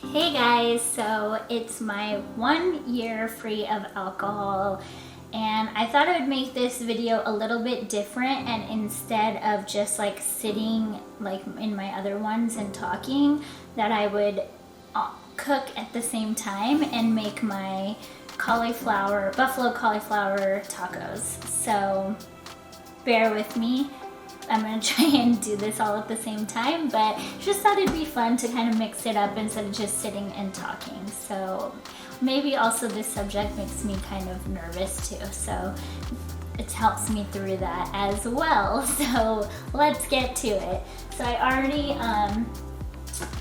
Hey guys, so it's my 1 year free of alcohol and I thought I would make this video a little bit different, and instead of just like sitting like in my other ones and talking, that I would cook at the same time and make my buffalo cauliflower tacos. So bear with me. I'm gonna try and do this all at the same time, but just thought it'd be fun to kind of mix it up instead of just sitting and talking. So maybe also this subject makes me kind of nervous too, so it helps me through that as well. So let's get to it. So I already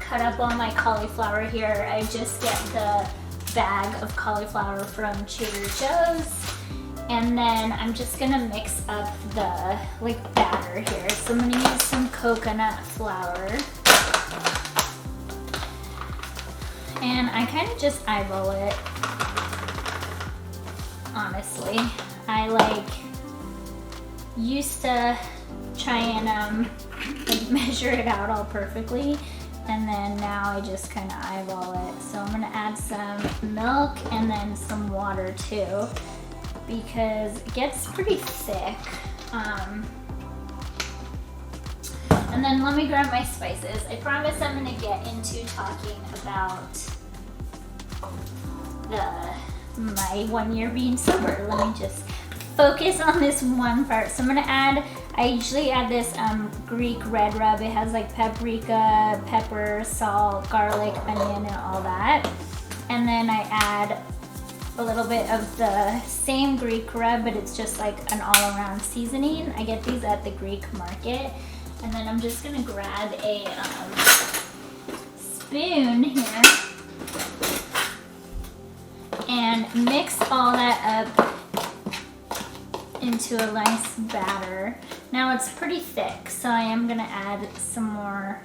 cut up all my cauliflower here. I just get the bag of cauliflower from Trader Joe's. And then I'm just gonna mix up the batter here. So I'm gonna use some coconut flour. And I kind of just eyeball it, honestly. I used to try and measure it out all perfectly. And then now I just kind of eyeball it. So I'm gonna add some milk and then some water too, because it gets pretty thick. And then let me grab my spices. I promise I'm gonna get into talking about my 1 year being sober. Let me just focus on this one part. So I'm gonna I usually add this Greek red rub. It has like paprika, pepper, salt, garlic, onion, and all that. And then I add a little bit of the same Greek rub, but it's just like an all-around seasoning. I get these at the Greek market. And then I'm just gonna grab a spoon here and mix all that up into a nice batter. Now it's pretty thick, so I am gonna add some more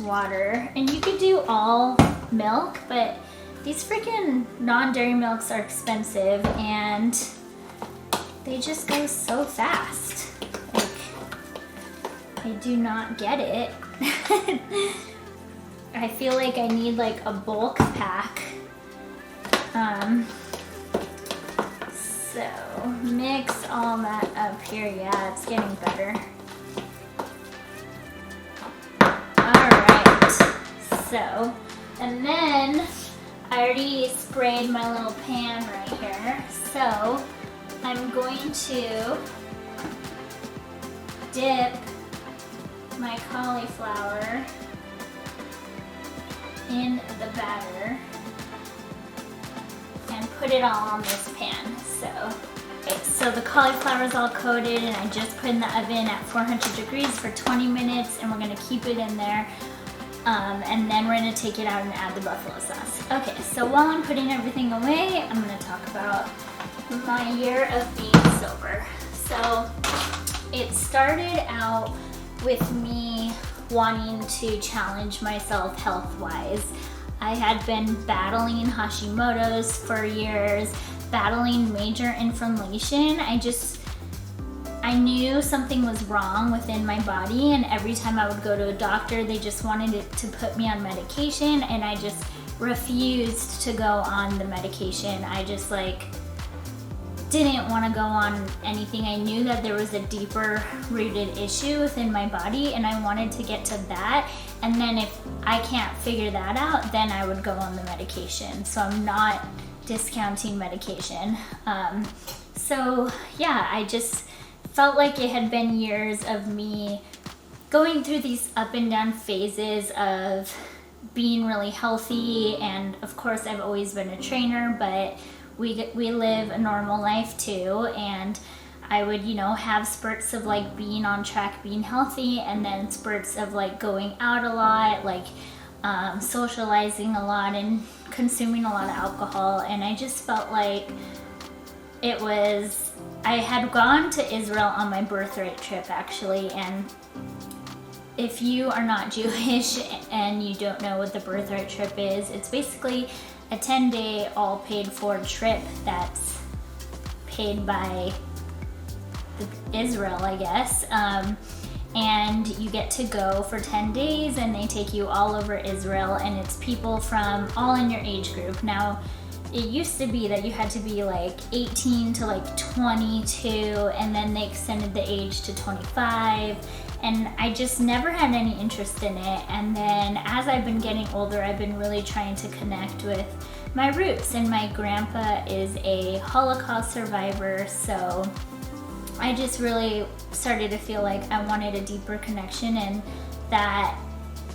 water. And you could do all milk, but these freaking non-dairy milks are expensive and they just go so fast. I do not get it. I feel like I need like a bulk pack. So mix all that up here. Yeah, it's getting better. Alright, so, and then I already sprayed my little pan right here. So I'm going to dip my cauliflower in the batter and put it all on this pan. So the cauliflower is all coated and I just put in the oven at 400 degrees for 20 minutes and we're gonna keep it in there. And then we're gonna take it out and add the buffalo sauce. Okay, so while I'm putting everything away, I'm gonna talk about my year of being sober. So it started out with me wanting to challenge myself health-wise. I had been battling Hashimoto's for years, battling major inflammation. I knew something was wrong within my body, and every time I would go to a doctor, they just wanted to put me on medication, and I just refused to go on the medication. I just didn't want to go on anything. I knew that there was a deeper rooted issue within my body and I wanted to get to that. And then if I can't figure that out, then I would go on the medication. So I'm not discounting medication. So yeah, I just felt like it had been years of me going through these up and down phases of being really healthy. And of course I've always been a trainer, but we live a normal life too, and I would, have spurts of being on track, being healthy, and then spurts of going out a lot, socializing a lot and consuming a lot of alcohol. And I just felt like I had gone to Israel on my birthright trip actually, and if you are not Jewish and you don't know what the birthright trip is, it's basically a 10-day all paid for trip that's paid by Israel, I guess. and you get to go for 10 days and they take you all over Israel, and it's people from all in your age group. Now, it used to be that you had to be like 18 to like 22, and then they extended the age to 25, and I just never had any interest in it. And then as I've been getting older, I've been really trying to connect with my roots, and my grandpa is a Holocaust survivor, so I just really started to feel like I wanted a deeper connection, and that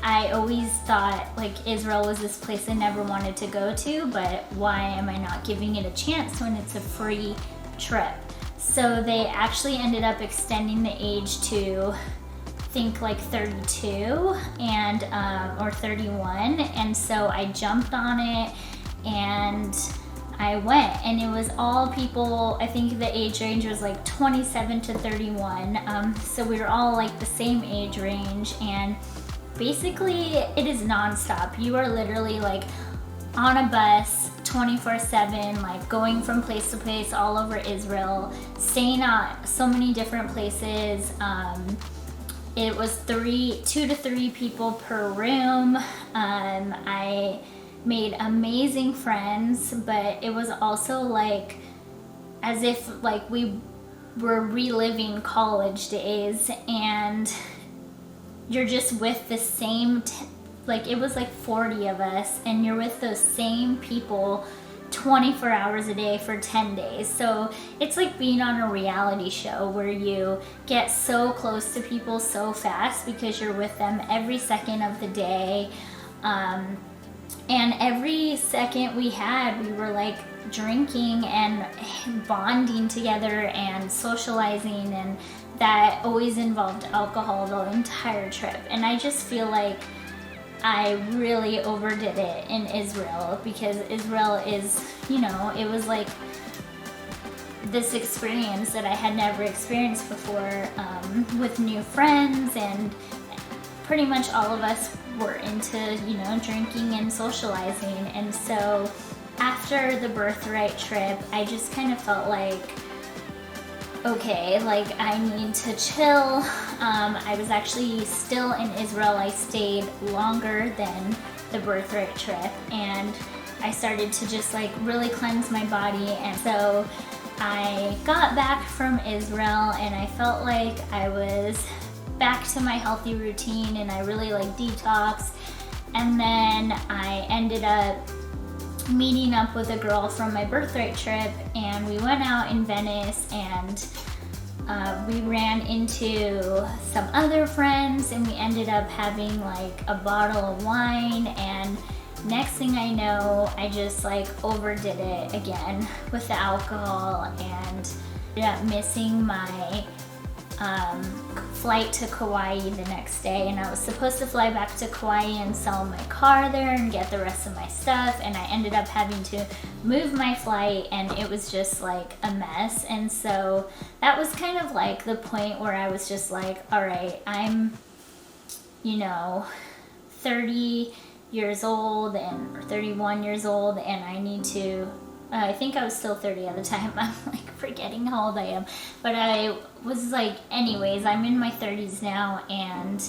I always thought like Israel was this place I never wanted to go to, but why am I not giving it a chance when it's a free trip? So they actually ended up extending the age to, I think, like 32 and or 31, and so I jumped on it and I went, and it was all people, I think the age range was like 27 to 31, so we were all like the same age range, and basically it is nonstop. You are literally like on a bus 24/7, like going from place to place all over Israel, staying at so many different places. It was 2 to 3 people per room. I made amazing friends, but it was also like as if like we were reliving college days, and you're just with the same like it was like 40 of us, and you're with those same people 24 hours a day for 10 days. So it's like being on a reality show where you get so close to people so fast because you're with them every second of the day. And every second we had, we were like drinking and bonding together and socializing, and that always involved alcohol the entire trip. And I just feel like I really overdid it in Israel, because Israel is, you know, it was like this experience that I had never experienced before, with new friends, and pretty much all of us were into, you know, drinking and socializing. And so after the birthright trip, I just kind of felt like, okay, like I need to chill. I was actually still in Israel. I stayed longer than the birthright trip, and I started to just like really cleanse my body. And so I got back from Israel, and I felt like I was back to my healthy routine, and I really like detoxed. And then I ended up meeting up with a girl from my birthright trip, and we went out in Venice, and we ran into some other friends, and we ended up having like a bottle of wine, and next thing I know, I just like overdid it again with the alcohol, and ended up missing my flight to Kauai the next day. And I was supposed to fly back to Kauai and sell my car there and get the rest of my stuff, and I ended up having to move my flight, and it was just like a mess. And so that was kind of like the point where I was just like, all right, I'm, you know, 30 years old or 31 years old, and I need to, I think I was still 30 at the time. I'm like forgetting how old I am. But I was like, anyways, I'm in my 30s now, and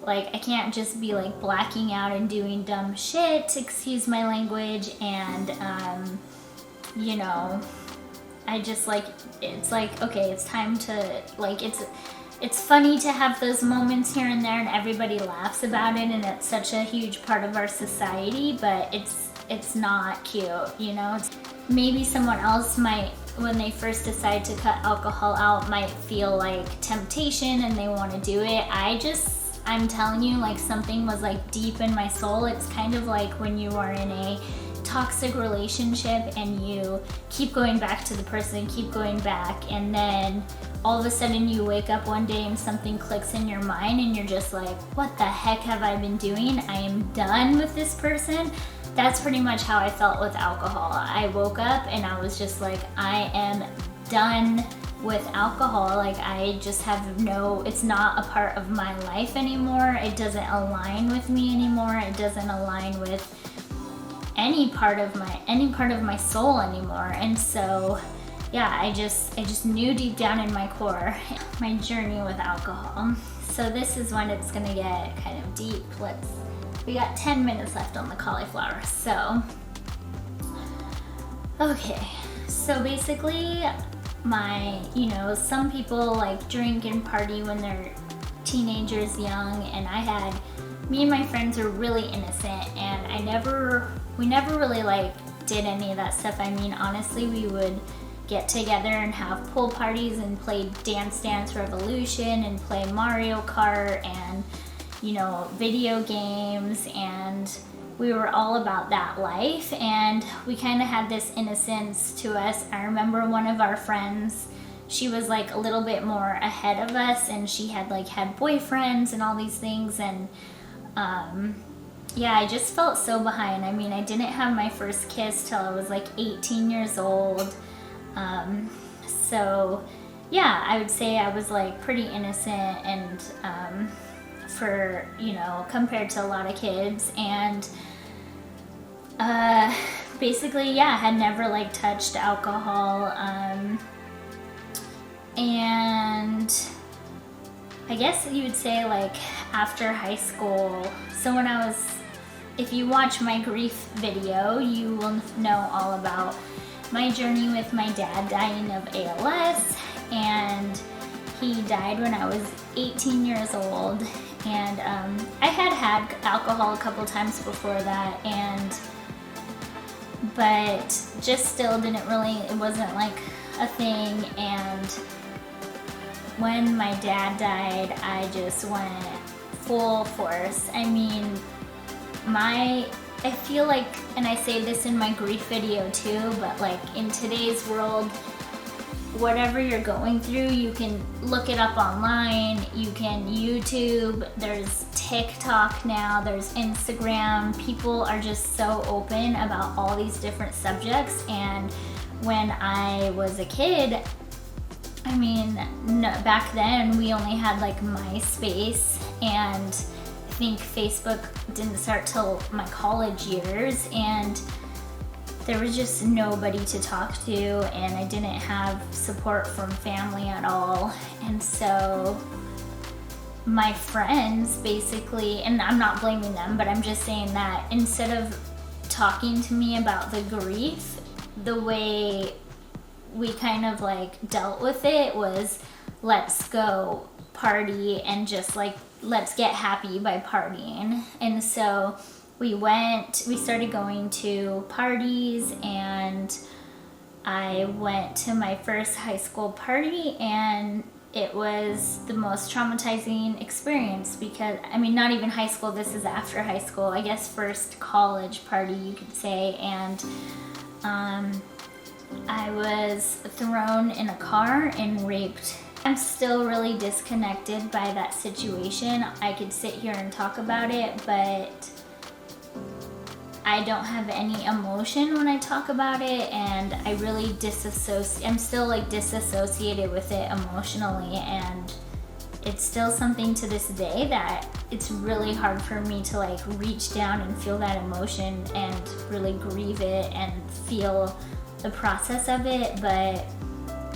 like I can't just be like blacking out and doing dumb shit, excuse my language. And you know, I just like, it's like, okay, it's time to like, it's funny to have those moments here and there, and everybody laughs about it, and it's such a huge part of our society, but it's not cute, you know? Maybe someone else might, when they first decide to cut alcohol out, might feel like temptation and they want to do it. I'm telling you, like something was like deep in my soul. It's kind of like when you are in a toxic relationship and you keep going back to the person, keep going back, and then all of a sudden you wake up one day and something clicks in your mind and you're just like, what the heck have I been doing? I am done with this person. That's pretty much how I felt with alcohol. I woke up and I was just like, I am done with alcohol. Like I just have it's not a part of my life anymore. It doesn't align with me anymore. It doesn't align with any part of my soul anymore. And so yeah, I just knew deep down in my core my journey with alcohol. so this is when it's gonna get kind of deep. We got 10 minutes left on the cauliflower, so. Okay, so basically some people like drink and party when they're teenagers, young, and me and my friends were really innocent, and we never really like did any of that stuff. I mean, honestly, we would get together and have pool parties and play Dance Dance Revolution and play Mario Kart and, video games, and we were all about that life, and we kind of had this innocence to us. I remember one of our friends, she was like a little bit more ahead of us, and she had boyfriends and all these things, and I just felt so behind. I mean, I didn't have my first kiss till I was like 18 years old. So yeah, I would say I was like pretty innocent, and for, compared to a lot of kids, and basically, had never like touched alcohol, and I guess you would say like after high school. So if you watch my grief video, you will know all about my journey with my dad dying of ALS, and he died when I was 18 years old, and I had alcohol a couple times before that, but just still it wasn't like a thing. And when my dad died, I just went full force. I mean, I feel like, and I say this in my grief video too, but like in today's world, whatever you're going through, you can look it up online, you can YouTube, there's TikTok now, there's Instagram. People are just so open about all these different subjects. And when I was a kid, I mean, back then we only had like MySpace, and I think Facebook didn't start till my college years, and there was just nobody to talk to, and I didn't have support from family at all. And so my friends basically, and I'm not blaming them, but I'm just saying that instead of talking to me about the grief, the way we kind of like dealt with it was, let's go party and just like, let's get happy by partying. And so we started going to parties, and I went to my first high school party, and it was the most traumatizing experience because, I mean, not even high school, this is after high school, I guess first college party you could say, and I was thrown in a car and raped. I'm still really disconnected by that situation. I could sit here and talk about it, but I don't have any emotion when I talk about it, and I really I'm still like disassociated with it emotionally, and it's still something to this day that it's really hard for me to like reach down and feel that emotion and really grieve it and feel the process of it. But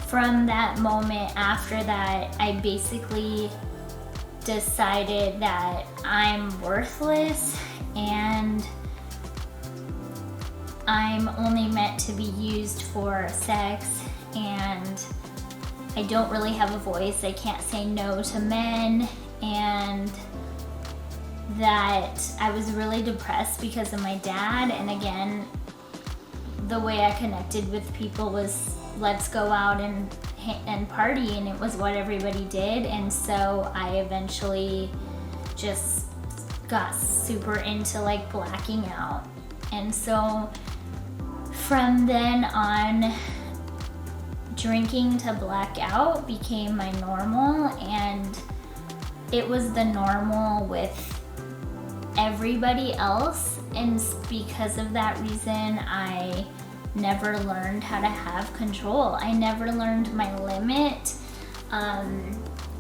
from that moment after that, I basically decided that I'm worthless and I'm only meant to be used for sex, and I don't really have a voice. I can't say no to men, and that I was really depressed because of my dad. And again, the way I connected with people was, let's go out and party, and it was what everybody did. And so I eventually just got super into like blacking out. And so from then on, drinking to black out became my normal, and it was the normal with everybody else. And because of that reason, I never learned how to have control. I never learned my limit.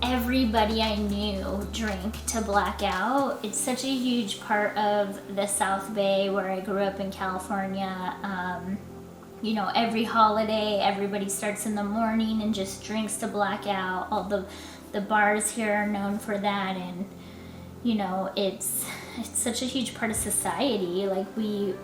Everybody I knew drank to black out. It's such a huge part of the South Bay where I grew up in California. you know, every holiday, everybody starts in the morning and just drinks to black out. All the bars here are known for that, and you know, it's such a huge part of society. Like we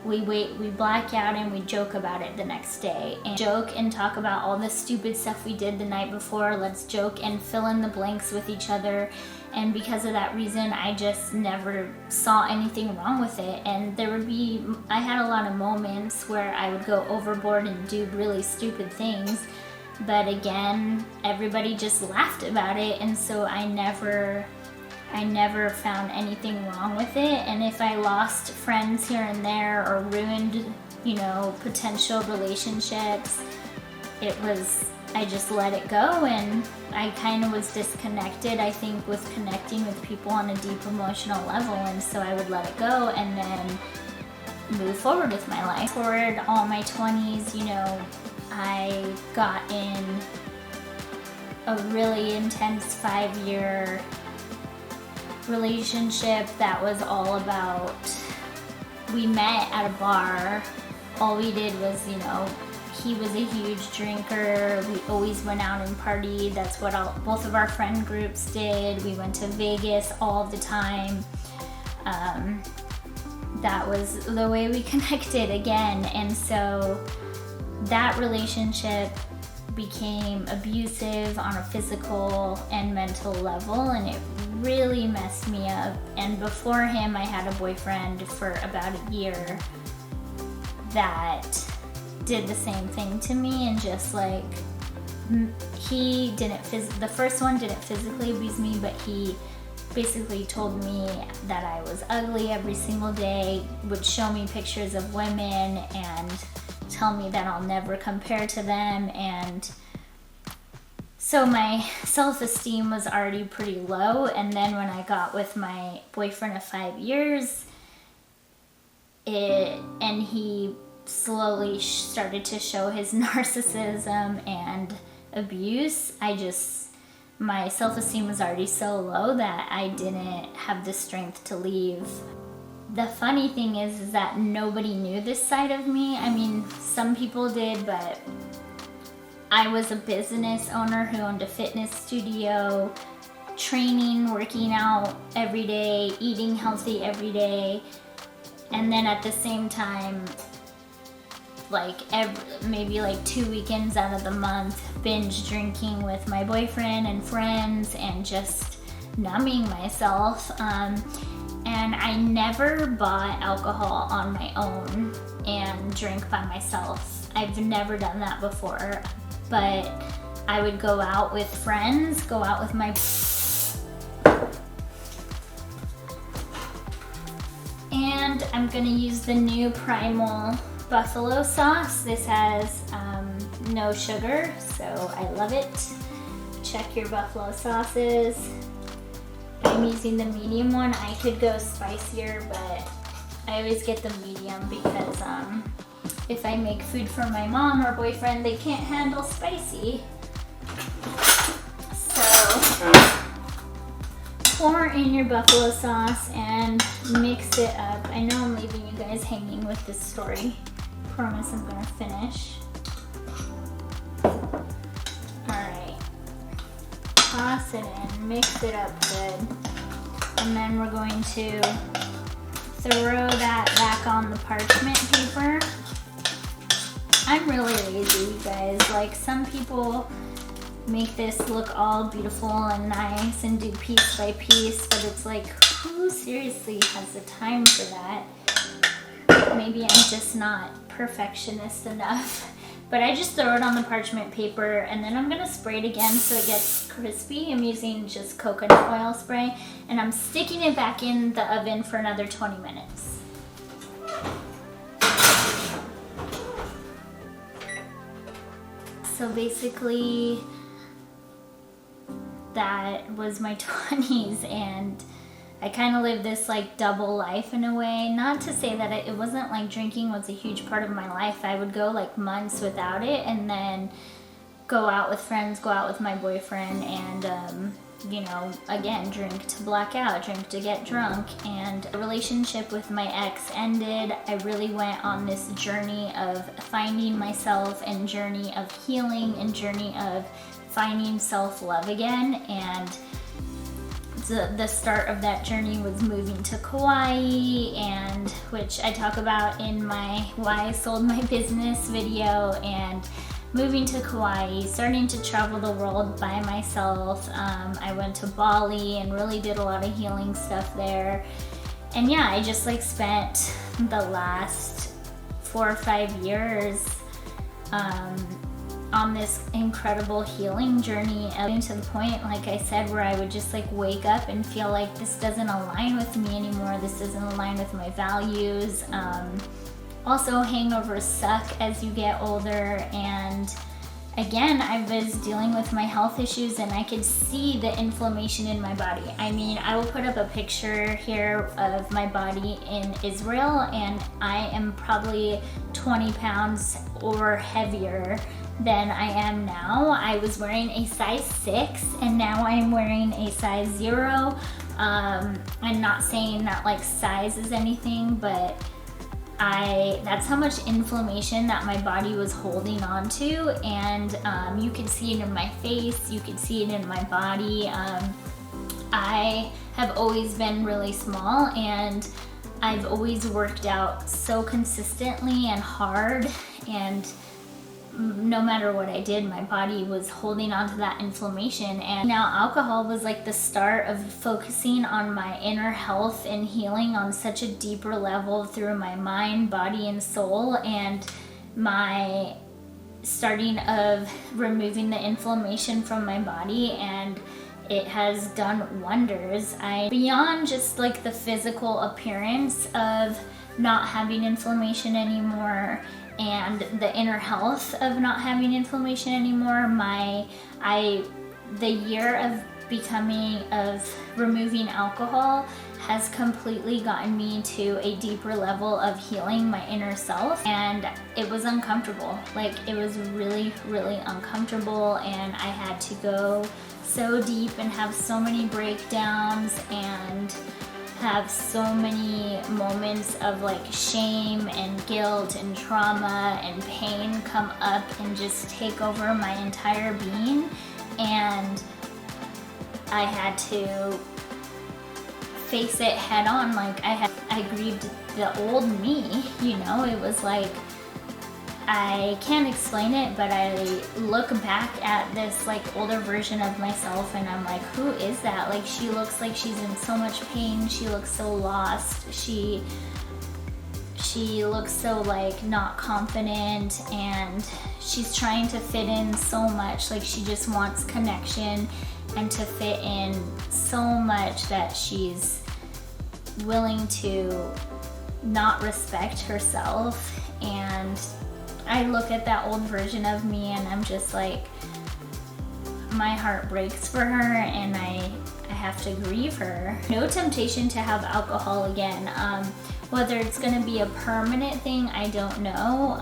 black out and we joke about it the next day, and joke and talk about all the stupid stuff we did the night before. Let's joke and fill in the blanks with each other. And because of that reason, I just never saw anything wrong with it. And I had a lot of moments where I would go overboard and do really stupid things, but again, everybody just laughed about it, and so I never found anything wrong with it. And if I lost friends here and there or ruined, you know, potential relationships, I just let it go, and I kind of was disconnected, I think, with connecting with people on a deep emotional level, and so I would let it go and then move forward with my life. Toward all my 20s, you know, I got in a really intense 5-year relationship that was all about, we met at a bar. All we did was, you know, he was a huge drinker. We always went out and partied. That's what both of our friend groups did. We went to Vegas all the time. That was the way we connected again. And so that relationship became abusive on a physical and mental level, and it really messed me up. And before him, I had a boyfriend for about a year that did the same thing to me, and just like, the first one didn't physically abuse me, but he basically told me that I was ugly every single day, would show me pictures of women and tell me that I'll never compare to them. And so my self-esteem was already pretty low, and then when I got with my boyfriend of 5 years, and he slowly started to show his narcissism and abuse, my self-esteem was already so low that I didn't have the strength to leave. The funny thing is that nobody knew this side of me. I mean, some people did, but I was a business owner who owned a fitness studio, training, working out every day, eating healthy every day, and then at the same time, like maybe like 2 weekends out of the month, binge drinking with my boyfriend and friends and just numbing myself. And I never bought alcohol on my own and drank by myself. I've never done that before, but I would go out with friends, go out with my... And I'm gonna use the new Primal buffalo sauce. This has no sugar, so I love it. Check your buffalo sauces. I'm using the medium one. I could go spicier, but I always get the medium because if I make food for my mom or boyfriend, they can't handle spicy. So pour in your buffalo sauce and mix it up. I know I'm leaving you guys hanging with this story. Promise I'm gonna finish. Alright. Toss it in, mix it up good. And then we're going to throw that back on the parchment paper. I'm really lazy, you guys. Like, some people make this look all beautiful and nice and do piece by piece, but it's like, who seriously has the time for that? Maybe I'm just not perfectionist enough. But I just throw it on the parchment paper, and then I'm gonna spray it again so it gets crispy. I'm using just coconut oil spray, and I'm sticking it back in the oven for another 20 minutes. So basically, that was my 20s, and I kind of lived this like double life in a way. Not to say that it wasn't like drinking was a huge part of my life. I would go like months without it and then go out with friends, go out with my boyfriend, and you know, again, drink to black out, drink to get drunk, and the relationship with my ex ended. I really went on this journey of finding myself and journey of healing and journey of finding self-love again, and the start of that journey was moving to Kauai, and which I talk about in my Why I Sold My Business video, and moving to Kauai, starting to travel the world by myself. I went to Bali and really did a lot of healing stuff there. And yeah, I just like spent the last 4 or 5 years on this incredible healing journey, to the point, like I said, where I would just like wake up and feel like this doesn't align with me anymore, this doesn't align with my values. Also, hangovers suck as you get older, and again, I was dealing with my health issues and I could see the inflammation in my body. I mean, I will put up a picture here of my body in Israel, and I am probably 20 pounds or heavier than I am now. I was wearing a size 6 and now I'm wearing a size 0. I'm not saying that like size is anything, but that's how much inflammation that my body was holding on to, and you could see it in my face, you could see it in my body. I have always been really small, and I've always worked out so consistently and hard, and no matter what I did, my body was holding on to that inflammation. And now alcohol was like the start of focusing on my inner health and healing on such a deeper level through my mind, body, and soul, and my starting of removing the inflammation from my body, and it has done wonders. Beyond just like the physical appearance of not having inflammation anymore, and the inner health of not having inflammation anymore, the year of removing alcohol has completely gotten me to a deeper level of healing my inner self, and it was uncomfortable. Like, it was really, really uncomfortable, and I had to go so deep and have so many breakdowns and have so many moments of like shame and guilt and trauma and pain come up and just take over my entire being, and I had to face it head on. Like, I grieved the old me, you know. It was like, I can't explain it, but I look back at this like older version of myself and I'm like, who is that? Like, she looks like she's in so much pain, she looks so lost, she looks so like not confident, and she's trying to fit in so much. Like, she just wants connection and to fit in so much that she's willing to not respect herself. And I look at that old version of me and I'm just like, my heart breaks for her, and I have to grieve her. No temptation to have alcohol again. Whether it's gonna be a permanent thing, I don't know.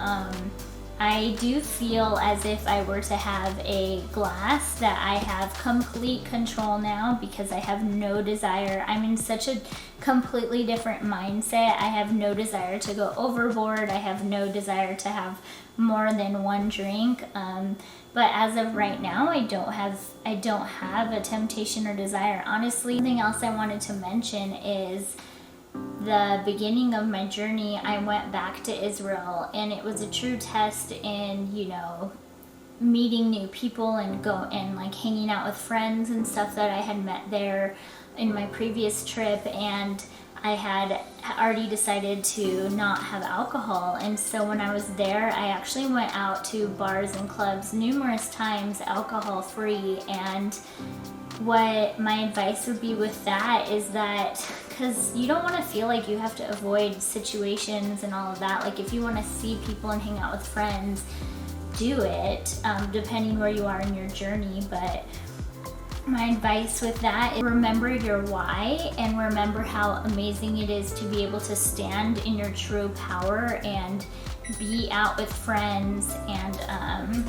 I do feel as if I were to have a glass that I have complete control now, because I have no desire. I'm in such a completely different mindset. I have no desire to go overboard. I have no desire to have more than one drink. But as of right now, I don't have a temptation or desire. Honestly, something else I wanted to mention is the beginning of my journey. I went back to Israel, and it was a true test in, you know, meeting new people and like hanging out with friends and stuff that I had met there in my previous trip, and I had already decided to not have alcohol. And so when I was there, I actually went out to bars and clubs numerous times, alcohol free. And what my advice would be with that is that, because you don't want to feel like you have to avoid situations and all of that. Like, if you want to see people and hang out with friends, do it, depending where you are in your journey. But my advice with that is remember your why, and remember how amazing it is to be able to stand in your true power and be out with friends and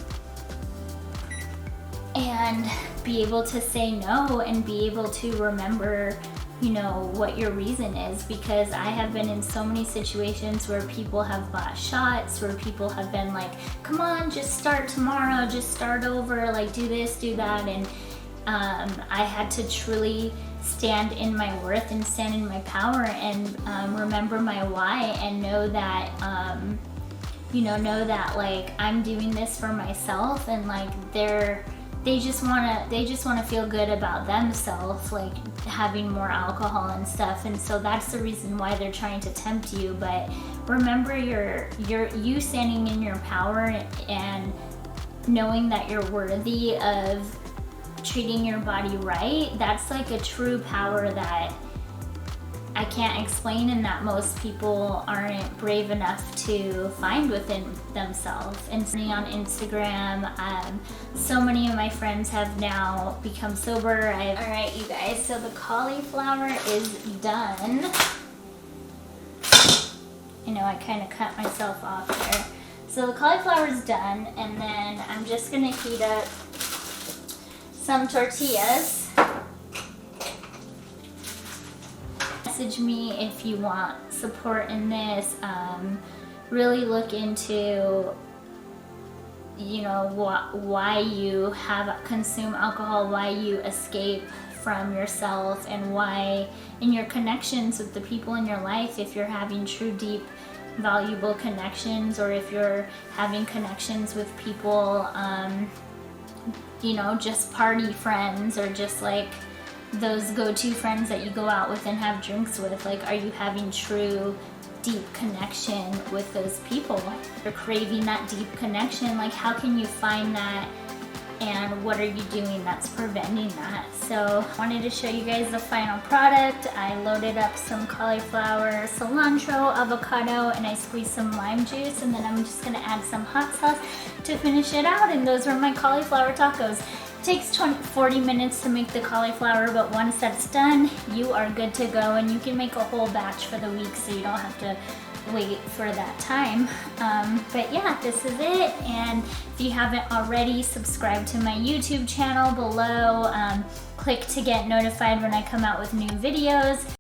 and be able to say no and be able to remember, you know, what your reason is, because I have been in so many situations where people have bought shots, where people have been like, come on, just start tomorrow, just start over, like do this, do that, and I had to truly stand in my worth and stand in my power and remember my why and know that, you know that like I'm doing this for myself, and like they just wanna feel good about themselves, like having more alcohol and stuff, and so that's the reason why they're trying to tempt you. But remember, you standing in your power and knowing that you're worthy of treating your body right. That's like a true power that I can't explain, and that most people aren't brave enough to find within themselves. And on Instagram, so many of my friends have now become sober. Alright you guys, so the cauliflower is done. You know, I kind of cut myself off there. So the cauliflower is done, and then I'm just gonna heat up some tortillas. Message me if you want support in this. Really look into, you know, why you consume alcohol, why you escape from yourself, and why in your connections with the people in your life, if you're having true, deep, valuable connections, or if you're having connections with people, you know, just party friends, or just like those go-to friends that you go out with and have drinks with, like are you having true deep connection with those people? You're craving that deep connection, like how can you find that, and what are you doing that's preventing that? So I wanted to show you guys the final product. I loaded up some cauliflower, cilantro, avocado, and I squeezed some lime juice, and then I'm just gonna add some hot sauce to finish it out, and those were my cauliflower tacos. It takes 40 minutes to make the cauliflower, but once that's done, you are good to go, and you can make a whole batch for the week, so you don't have to wait for that time. But yeah, this is it, and if you haven't already, subscribe to my YouTube channel below. Click to get notified when I come out with new videos.